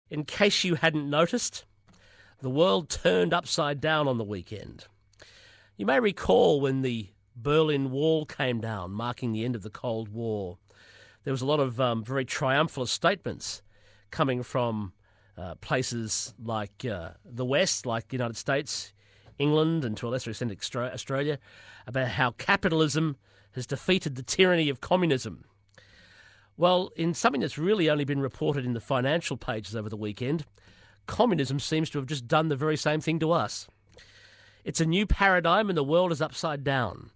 In case you hadn't noticed, the world turned upside down on the weekend. You may recall when the Berlin Wall came down, marking the end of the Cold War. There was a lot of very triumphal statements coming from places like the West, like the United States, England, and to a lesser extent Australia, about how capitalism has defeated the tyranny of communism. Well, in something that's really only been reported in the financial pages over the weekend, communism seems to have just done the very same thing to us. It's a new paradigm and the world is upside down.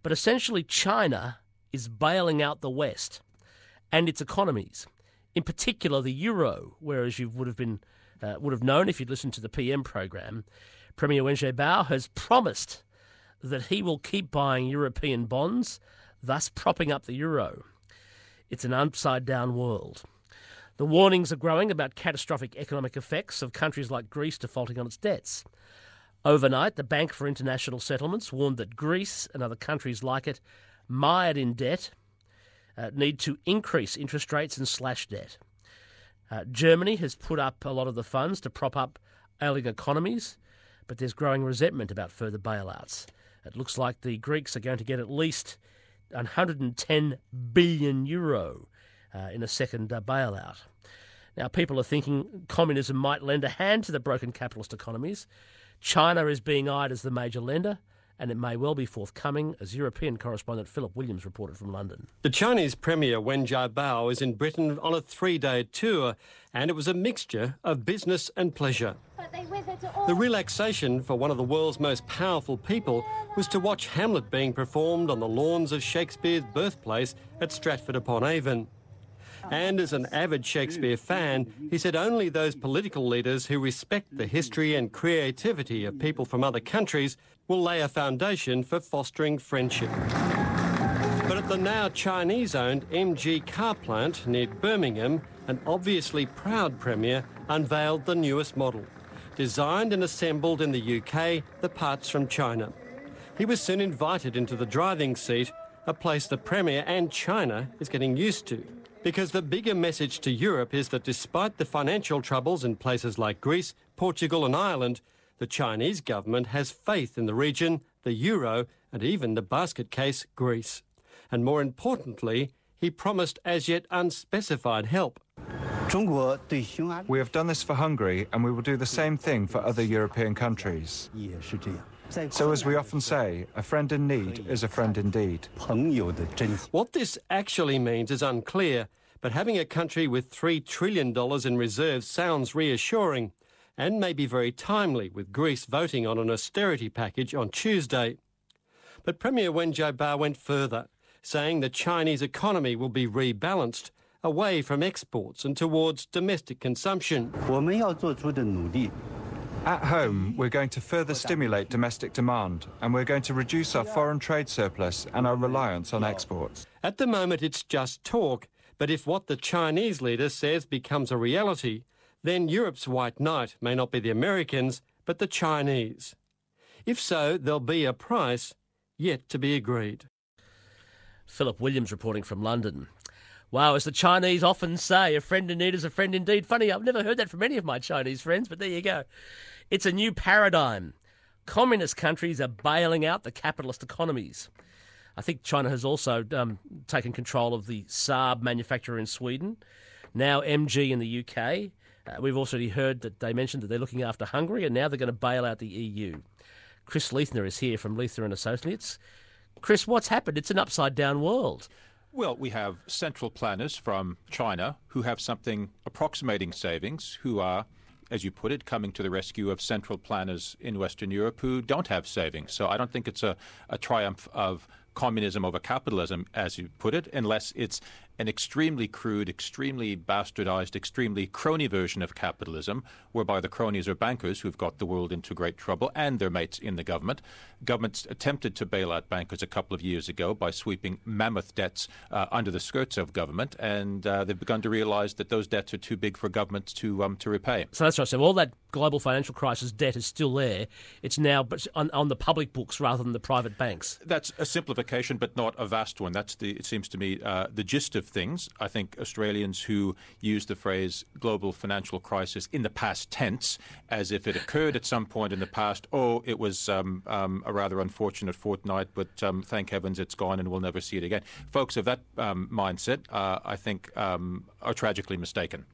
But essentially China is bailing out the West and its economies, in particular the euro, whereas you would have known if you'd listened to the PM program, Premier Wen Jiabao has promised that he will keep buying European bonds, thus propping up the euro. It's an upside-down world. The warnings are growing about catastrophic economic effects of countries like Greece defaulting on its debts. Overnight, the Bank for International Settlements warned that Greece and other countries like it, mired in debt, need to increase interest rates and slash debt. Germany has put up a lot of the funds to prop up ailing economies, but there's growing resentment about further bailouts. It looks like the Greeks are going to get at least 110 billion euro in a second bailout. Now, people are thinking communism might lend a hand to the broken capitalist economies. China is being eyed as the major lender, and it may well be forthcoming, as European correspondent Philip Williams reported from London. The Chinese Premier Wen Jiabao is in Britain on a 3-day tour, and it was a mixture of business and pleasure. The relaxation for one of the world's most powerful people was to watch Hamlet being performed on the lawns of Shakespeare's birthplace at Stratford-upon-Avon. And as an avid Shakespeare fan, he said only those political leaders who respect the history and creativity of people from other countries will lay a foundation for fostering friendship. But at the now Chinese-owned MG car plant near Birmingham, an obviously proud premier unveiled the newest model. Designed and assembled in the UK, the parts from China. He was soon invited into the driving seat, a place the Premier and China is getting used to. Because the bigger message to Europe is that despite the financial troubles in places like Greece, Portugal and Ireland, the Chinese government has faith in the region, the euro and even the basket case, Greece. And more importantly, he promised as yet unspecified help. We have done this for Hungary and we will do the same thing for other European countries. So as we often say, a friend in need is a friend indeed. What this actually means is unclear, but having a country with $3 trillion in reserves sounds reassuring and may be very timely, with Greece voting on an austerity package on Tuesday. But Premier Wen Jiabao went further, saying the Chinese economy will be rebalanced away from exports and towards domestic consumption. At home, we're going to further stimulate domestic demand and we're going to reduce our foreign trade surplus and our reliance on exports. At the moment, it's just talk, but if what the Chinese leader says becomes a reality, then Europe's white knight may not be the Americans, but the Chinese. If so, there'll be a price yet to be agreed. Philip Williams reporting from London. Wow, as the Chinese often say, a friend in need is a friend indeed. Funny, I've never heard that from any of my Chinese friends, but there you go. It's a new paradigm. Communist countries are bailing out the capitalist economies. I think China has also taken control of the Saab manufacturer in Sweden, now MG in the UK. We've also heard that they mentioned that they're looking after Hungary, and now they're going to bail out the EU. Chris Leithner is here from Leithner and Associates. Chris, what's happened? It's an upside-down world. Well, we have central planners from China who have something approximating savings, who are, as you put it, coming to the rescue of central planners in Western Europe who don't have savings. So I don't think it's a triumph of communism over capitalism, as you put it, unless it's an extremely crude, extremely bastardized, extremely crony version of capitalism, whereby the cronies are bankers who've got the world into great trouble and their mates in the government. Governments attempted to bail out bankers a couple of years ago by sweeping mammoth debts under the skirts of government, and they've begun to realize that those debts are too big for governments to repay. So that's right. So all that global financial crisis debt is still there. It's now on the public books rather than the private banks. That's a simplification, but not a vast one. That's it seems to me, the gist of of things. I think Australians who use the phrase global financial crisis in the past tense, as if it occurred at some point in the past, it was a rather unfortunate fortnight, but thank heavens it's gone and we'll never see it again. Folks of that mindset, I think, are tragically mistaken.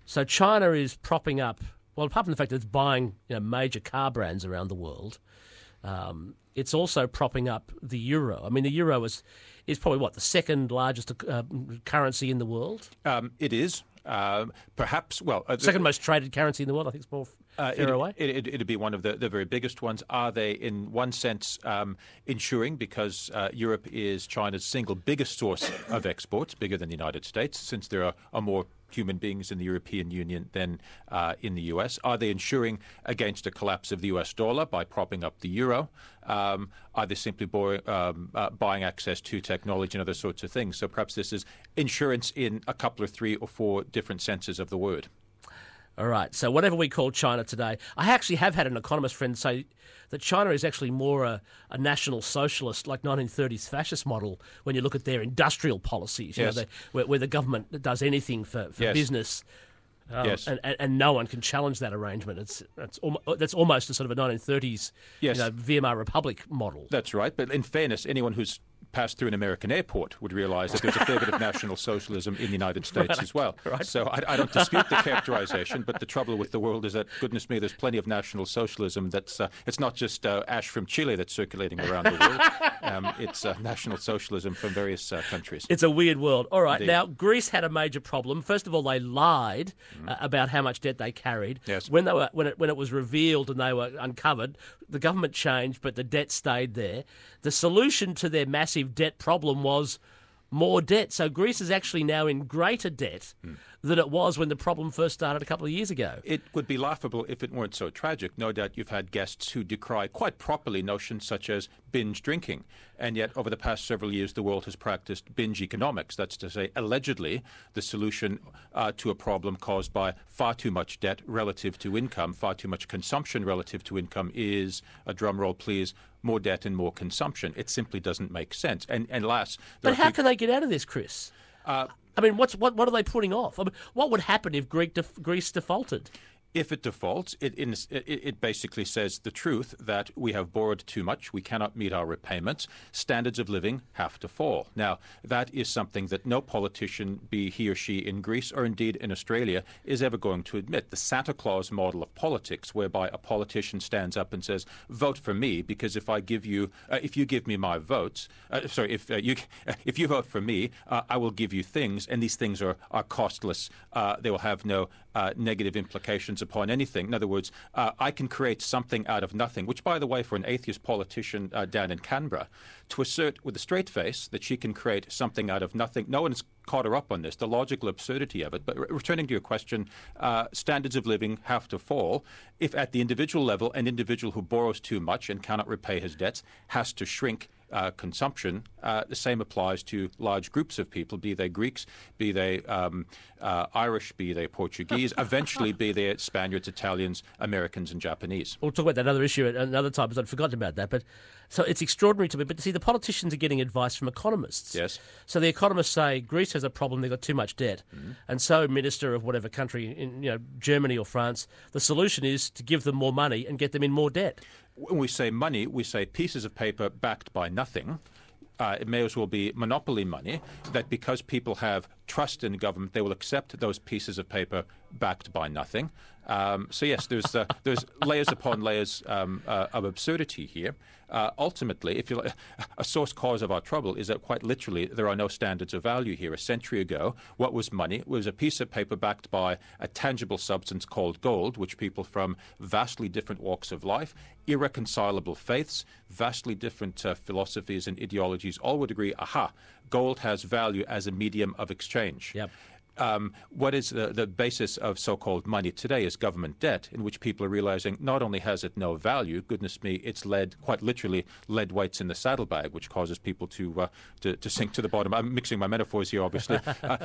So China is propping up, well, apart from the fact that it's buying major car brands around the world, it's also propping up the euro. I mean, the euro is probably, the second largest currency in the world? It is. Perhaps, second most traded currency in the world, I think it's more fairer away. It'd be one of the very biggest ones. Are they, in one sense, ensuring, because Europe is China's single biggest source of exports, bigger than the United States, since there are more human beings in the European Union than in the US? Are they ensuring against a collapse of the US dollar by propping up the euro? Are they simply buying access to technology and other sorts of things? So perhaps this is insurance in a couple or three or four different senses of the word. All right, so whatever we call China today, I actually have had an economist friend say that China is actually more a national socialist, like 1930s fascist model, when you look at their industrial policies, yes. Where the government does anything for yes. business. Yes. And no one can challenge that arrangement. That's almost a sort of a 1930s yes. Weimar Republic model. That's right, but in fairness, anyone who's passed through an American airport would realise that there's a fair bit of national socialism in the United States as well. Right. So I don't dispute the characterisation, but the trouble with the world is that, goodness me, there's plenty of national socialism that's it's not just ash from Chile that's circulating around the world. It's national socialism from various countries. It's a weird world. All right, Indeed. Now Greece had a major problem. First of all, they lied about how much debt they carried. Yes. When it was revealed and they were uncovered, the government changed, but the debt stayed there. The solution to their massive debt problem was more debt. So Greece is actually now in greater debt than it was when the problem first started a couple of years ago. It would be laughable if it weren't so tragic. No doubt you've had guests who decry quite properly notions such as binge drinking. And yet over the past several years, the world has practiced binge economics. That's to say, allegedly, the solution to a problem caused by far too much debt relative to income, far too much consumption relative to income is, a drum roll please, more debt and more consumption. It simply doesn't make sense. And last, but how can they get out of this, Chris? I mean, what are they putting off? I mean, what would happen if Greece defaulted? If it defaults, it basically says the truth that we have borrowed too much, we cannot meet our repayments, standards of living have to fall. Now, that is something that no politician, be he or she in Greece or indeed in Australia, is ever going to admit. The Santa Claus model of politics, whereby a politician stands up and says, vote for me, because if you give me my votes, if you vote for me, I will give you things, and these things are costless. They will have no negative implications upon anything. In other words, I can create something out of nothing, which, by the way, for an atheist politician down in Canberra, to assert with a straight face that she can create something out of nothing. No one's caught her up on this, the logical absurdity of it. But returning to your question, standards of living have to fall. If at the individual level, an individual who borrows too much and cannot repay his debts has to shrink consumption, the same applies to large groups of people, be they Greeks, be they Irish, be they Portuguese, eventually be they Spaniards, Italians, Americans and Japanese. We'll talk about that other issue at another time, because I'd forgotten about that. But so it's extraordinary to me. But see, the politicians are getting advice from economists. Yes. So the economists say Greece has a problem; they've got too much debt, and so minister of whatever country, in Germany or France, the solution is to give them more money and get them in more debt. When we say money, we say pieces of paper backed by nothing. It may as well be monopoly money, that because people have trust in government, they will accept those pieces of paper backed by nothing. So yes, there's layers upon layers of absurdity here. Ultimately, if you a source cause of our trouble is that quite literally there are no standards of value here. A century ago, what was money? It was a piece of paper backed by a tangible substance called gold, which people from vastly different walks of life, irreconcilable faiths, vastly different philosophies and ideologies all would agree, gold has value as a medium of exchange. Yep. what is the basis of so-called money today is government debt, in which people are realizing not only has it no value, goodness me, it's quite literally lead weights in the saddlebag, which causes people to sink to the bottom. I'm mixing my metaphors here, obviously.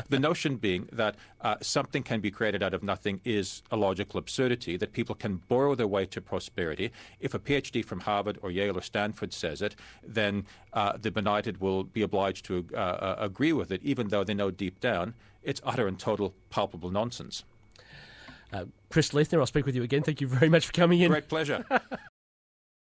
The notion being that something can be created out of nothing is a logical absurdity, that people can borrow their way to prosperity. If a PhD from Harvard or Yale or Stanford says it, then the benighted will be obliged to agree with it, even though they know deep down it's utter and total palpable nonsense. Chris Leithner, I'll speak with you again. Thank you very much for coming in. Great pleasure.